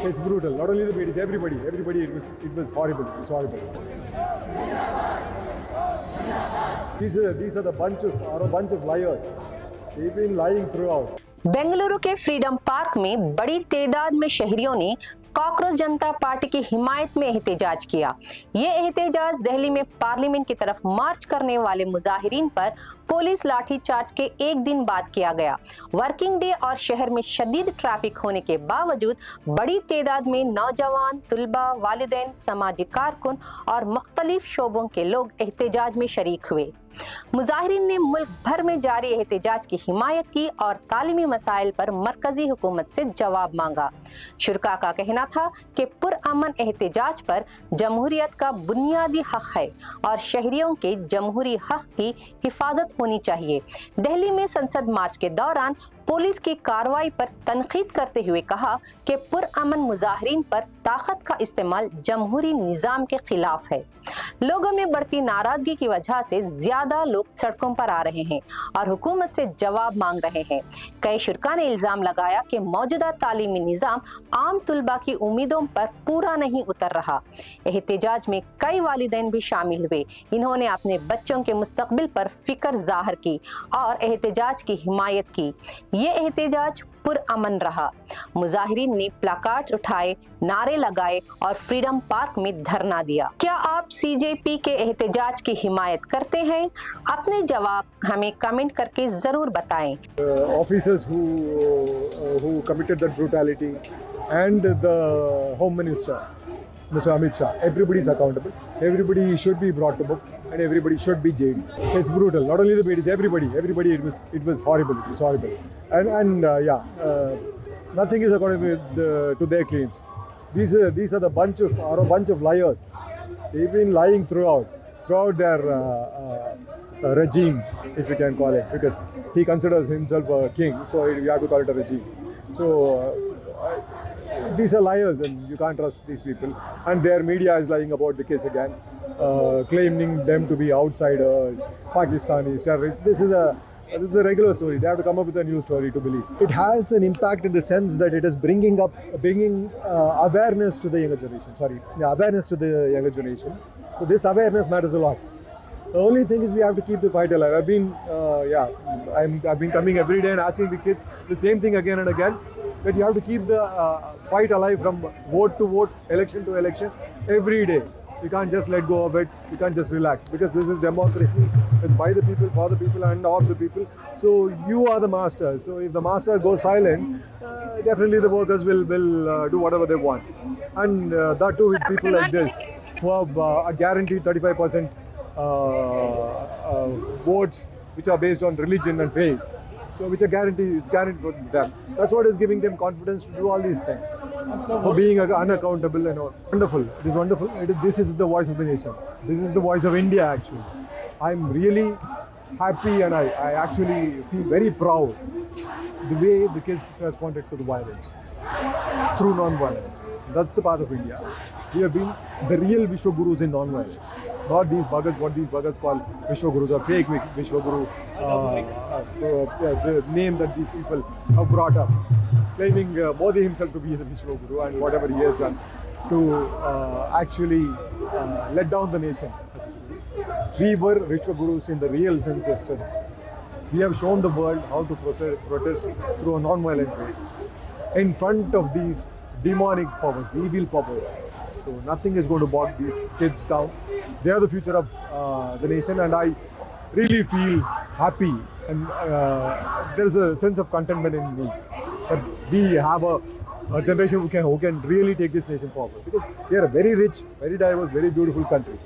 It's brutal. Not only the media, everybody. Everybody. It was horrible. It's horrible. These are the bunch of liars. They've been lying throughout. Bengaluru के freedom park में बड़ी तादाद में शहरियों ने cockroach जनता party की हिमायत में एहतजाज किया। ये एहतजाज दिल्ली में पार्लियामेंट की तरफ मार्च करने वाले मुजाहिरीन पर पुलिस लाठीचार्ज के एक दिन बाद किया गया। वर्किंग डे और शहर में शदीद ट्रैफिक होने के बावजूद बड़ी तादाद में नौजवान, तुलबा, वालिदैन, समाजी कारकुन और मुख्तलिफ शोबों के लोग एहतजाज में शरीक हुए। मुजाहिरीन ने मुल्क भर में जारी एहतजाज की हिमायत की और तालीमी मसाइल पर मरकजी हुकूमत से जवाब मांगा। शुरका का कहना था कि पुरअमन एहतजाज पर जमहूरियत का बुनियादी हक है और शहरियों के जमहूरी हक की हिफाजत होनी चाहिए। दिल्ली में संसद मार्च के दौरान पुलिस की कार्रवाई पर तनकीद करते हुए कहा कि पुरअमन मुजाहिरीन पर ताकत का इस्तेमाल जमहूरी निज़ाम के खिलाफ है। लोगों में बढ़ती नाराजगी की वजह से ज्यादा लोग सड़कों पर आ रहे हैं और हुकूमत से जवाब मांग रहे हैं। कई शुरका ने इल्जाम लगाया कि मौजूदा तालीमी निज़ाम आम तुलबा की उम्मीदों पर पूरा नहीं उतर रहा। एहतजाज में कई वालिदैन भी शामिल हुए। इन्होंने अपने बच्चों के मुस्तकबिल पर फिक्र जाहिर की और एहतजाज की हिमायत की। ये एहतजाज पुरअमन रहा। मुजाहिरीन ने प्लाकार्ड्स उठाए, नारे लगाए और फ्रीडम पार्क में धरना दिया। क्या आप सीजेपी के एहतजाज की हिमायत करते हैं? अपने जवाब हमें कमेंट करके जरूर बताएं। Officers who committed that brutality and the Home Minister, Mr. Amit Shah, everybody is accountable. Everybody should be brought to book and everybody should be jailed. It's brutal. Not only the media, everybody. It was horrible. It's horrible. And nothing is according to their claims. These are the bunch of liars. They've been lying throughout their regime, if you can call it, because he considers himself a king, so you have to call it a regime. So these are liars and you can't trust these people. And their media is lying about the case again, claiming them to be outsiders, Pakistanis, terrorists. This is a regular story. They have to come up with a new story to believe. It has an impact in the sense that it is bringing awareness to the younger generation. So this awareness matters a lot. The only thing is we have to keep the fight alive. I've been coming every day and asking the kids the same thing again and again, that you have to keep the fight alive from vote to vote, election to election, every day. You can't just let go of it. You can't just relax, because this is democracy. It's by the people, for the people, and of the people. So you are the master. So if the master goes silent, definitely the workers will do whatever they want. And that too with people like this, who have a guaranteed 35% votes which are based on religion and faith. So which are guaranteed for them. That's what is giving them confidence to do all these things. For being unaccountable and all. Wonderful. It is wonderful. This is the voice of the nation. This is the voice of India actually. I'm really happy and I actually feel very proud the way the kids responded to the violence through non-violence. That's the path of India. We have been the real Vishwagurus in non-violence. Not these buggers, what these buggers call Vishwagurus or fake Vishwaguru, the name that these people have brought up, claiming Modi himself to be the Vishwaguru and whatever he has done to actually let down the nation. We were Vishwagurus in the real sense yesterday. We have shown the world how to protest through a non-violent way in front of these demonic powers, evil powers. So nothing is going to bog these kids down. They are the future of the nation, and I really feel happy, and there is a sense of contentment in me that we have a generation who can really take this nation forward, because we are a very rich, very diverse, very beautiful country.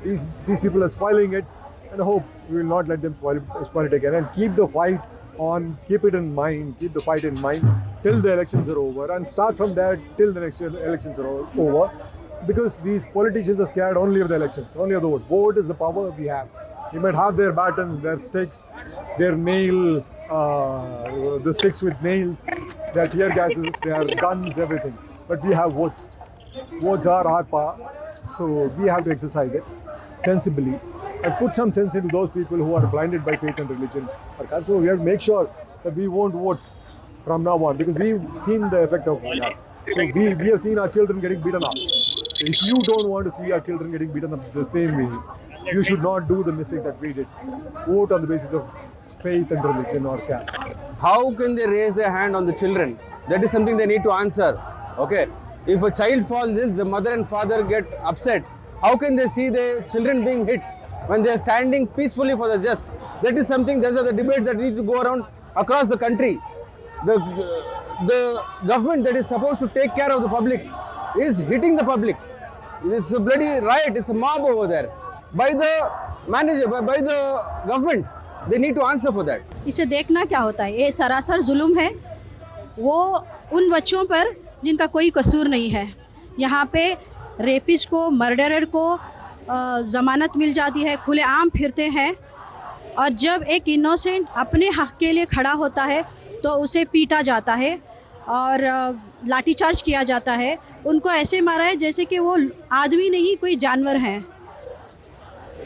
These people are spoiling it, and I hope we will not let them spoil it again, and keep the fight on, keep it in mind, keep the fight in mind till the elections are over, and start from there till the next elections are over, because these politicians are scared only of the elections, only of the vote. Vote is the power we have. They might have their batons, their sticks, their nail, the sticks with nails, their tear gases, their guns, everything. But we have votes. Votes are our power, so we have to exercise it sensibly and put some sense into those people who are blinded by faith and religion. So we have to make sure that we won't vote from now on, because we've seen the effect of that. So we have seen our children getting beaten up. So if you don't want to see our children getting beaten up the same way, you should not do the mistake that we did. Vote on the basis of faith and religion or caste. How can they raise their hand on the children? That is something they need to answer. Okay. If a child falls in, the mother and father get upset. How can they see their children being hit when they are standing peacefully for the just? That is something, those are the debates that need to go around across the country. The government that is supposed to take care of the public is hitting the public. It's a bloody riot, it's a mob over there. By the manager, by the government, they need to answer for that. इसे देखना क्या होता है, ये सरासर जुल्म है वो उन बच्चों पर जिनका कोई कसूर नहीं है। यहाँ पे रेपिस्ट को, मर्डरर को ज़मानत मिल जाती है, खुलेआम फिरते हैं, और जब एक इनोसेंट अपने हक़ के लिए खड़ा होता है तो उसे पीटा जाता है और लाठीचार्ज किया जाता है। उनको ऐसे मारा है जैसे कि वो आदमी नहीं कोई जानवर हैं।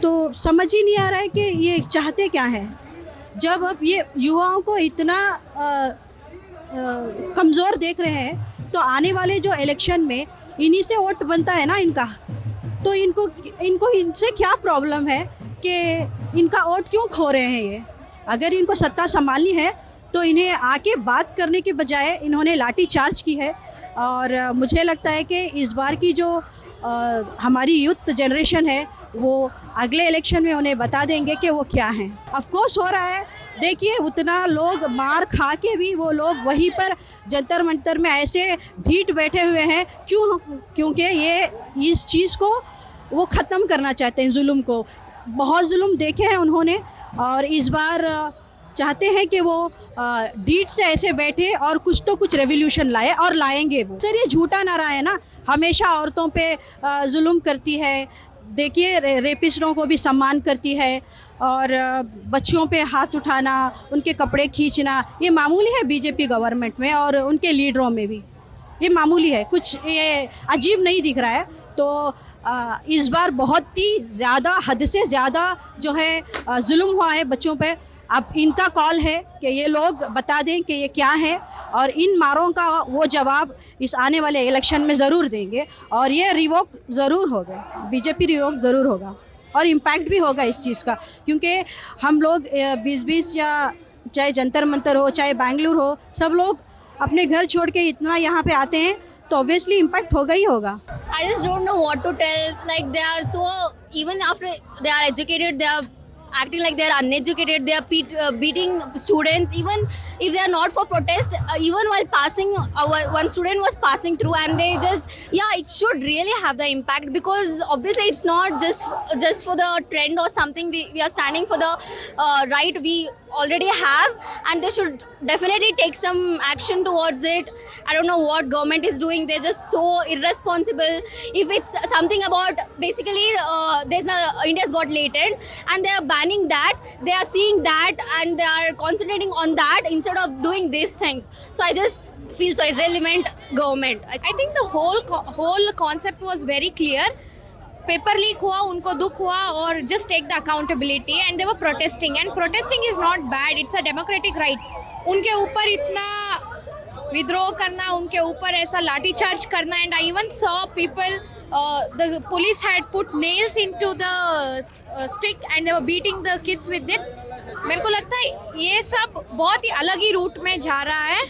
तो समझ ही नहीं आ रहा है कि ये चाहते क्या हैं। जब अब ये युवाओं को इतना कमज़ोर देख रहे हैं तो आने वाले जो इलेक्शन में इन्हीं से वोट बनता है ना इनका, तो इनको इनसे क्या प्रॉब्लम है कि इनका वोट क्यों खो रहे हैं ये। अगर इनको सत्ता संभालनी है तो इन्हें आके बात करने के बजाय इन्होंने लाठी चार्ज की है। और मुझे लगता है कि इस बार की जो हमारी यूथ जनरेशन है वो अगले इलेक्शन में उन्हें बता देंगे कि वो क्या हैं। ऑफ कोर्स हो रहा है, देखिए उतना लोग मार खा के भी वो लोग वहीं पर जंतर मंतर में ऐसे ढीठ बैठे हुए हैं। क्योंकि ये इस चीज़ को वो ख़त्म करना चाहते हैं, जुल्म को। बहुत जुल्म देखे हैं उन्होंने और इस बार चाहते हैं कि वो डीट से ऐसे बैठे और कुछ तो कुछ रेवोल्यूशन लाए, और लाएंगे वो। सर ये झूठा नारा है ना, हमेशा औरतों पे जुल्म करती है। देखिए रेपिस्टों को भी सम्मान करती है और बच्चों पे हाथ उठाना, उनके कपड़े खींचना, ये मामूली है बीजेपी गवर्नमेंट में और उनके लीडरों में भी ये मामूली है, कुछ ये अजीब नहीं दिख रहा है। तो इस बार बहुत ही ज़्यादा, हद से ज़्यादा जो है जुल्म हुआ है बच्चों पे। अब इनका कॉल है कि ये लोग बता दें कि ये क्या है, और इन मारों का वो जवाब इस आने वाले इलेक्शन में ज़रूर देंगे और ये रिवोक ज़रूर होगा, बीजेपी रिवोक ज़रूर होगा और इम्पैक्ट भी होगा इस चीज़ का। क्योंकि हम लोग 20-20 या चाहे जंतर मंतर हो, चाहे बेंगलुरु हो, सब लोग अपने घर छोड़ के इतना यहाँ पे आते हैं तो ऑब्वियसली इम्पैक्ट होगा ही होगा। I just don't know what to tell. Like they are so, even after they are educated, they are acting like they are uneducated. They are beating students, even if they are not for protest. Even while passing, one student was passing through, and they just, yeah, it should really have the impact, because obviously it's not just for the trend or something. We are standing for the right we already have, and they should definitely take some action towards it. I don't know what government is doing. They're just so irresponsible. If it's something about, basically India's got latent and they are banning that, they are seeing that and they are concentrating on that instead of doing these things. So I just feel so irrelevant government. I think the whole concept was very clear. Paper leak हुआ, उनको दुख हुआ, और just take the accountability, and they were protesting, and protesting is not bad, it's a democratic right. उनके ऊपर इतना विद्रोह करना, उनके ऊपर ऐसा लाठीचार्ज करना, and I even saw people, the police had put nails into the stick and they were beating the kids with it. मेरे को लगता है ये सब बहुत ही अलग ही रूट में जा रहा है।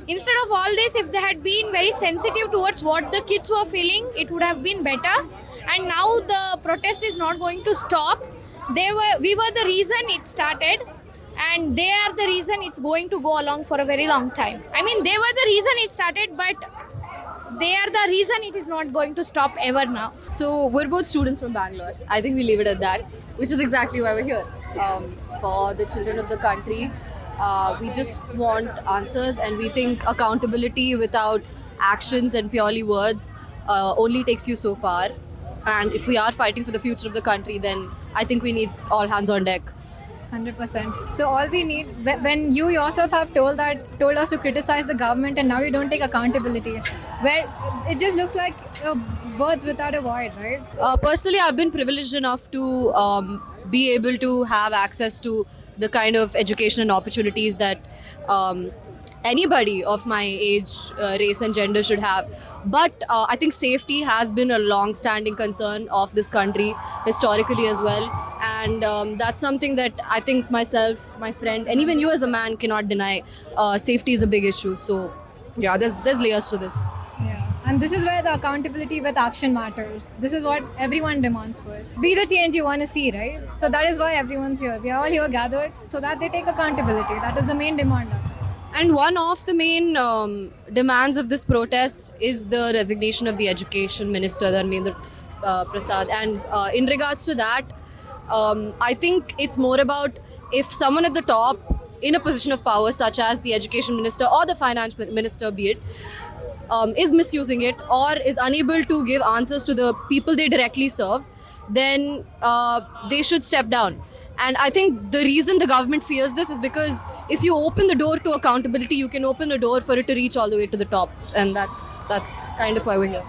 Instead of all this, if they had been very sensitive towards what the kids were feeling, it would have been better. And now the protest is not going to stop. We were the reason it started, and they are the reason it's going to go along for a very long time. I mean, they were the reason it started, but they are the reason it is not going to stop ever now. So we're both students from Bangalore. I think we leave it at that, which is exactly why we're here. For the children of the country, we just want answers, and we think accountability without actions and purely words only takes you so far. And if we are fighting for the future of the country, then I think we need all hands on deck. 100%. So all we need, when you yourself have told us to criticize the government, and now you don't take accountability, where it just looks like words without a void, right? Personally, I've been privileged enough to be able to have access to the kind of education and opportunities that anybody of my age, race, and gender should have. But I think safety has been a long-standing concern of this country historically as well, and that's something that I think myself, my friend, and even you as a man cannot deny. Safety is a big issue. So, yeah, there's layers to this. Yeah. And this is where the accountability with action matters. This is what everyone demands for. Be the change you want to see, right? So that is why everyone's here. We are all here gathered so that they take accountability. That is the main demand. And one of the main demands of this protest is the resignation of the Education Minister, Dharmendra Prasad. And in regards to that, I think it's more about if someone at the top in a position of power, such as the Education Minister or the Finance Minister, be it, is misusing it or is unable to give answers to the people they directly serve, then they should step down. And I think the reason the government fears this is because if you open the door to accountability, you can open the door for it to reach all the way to the top. And that's kind of why we're here.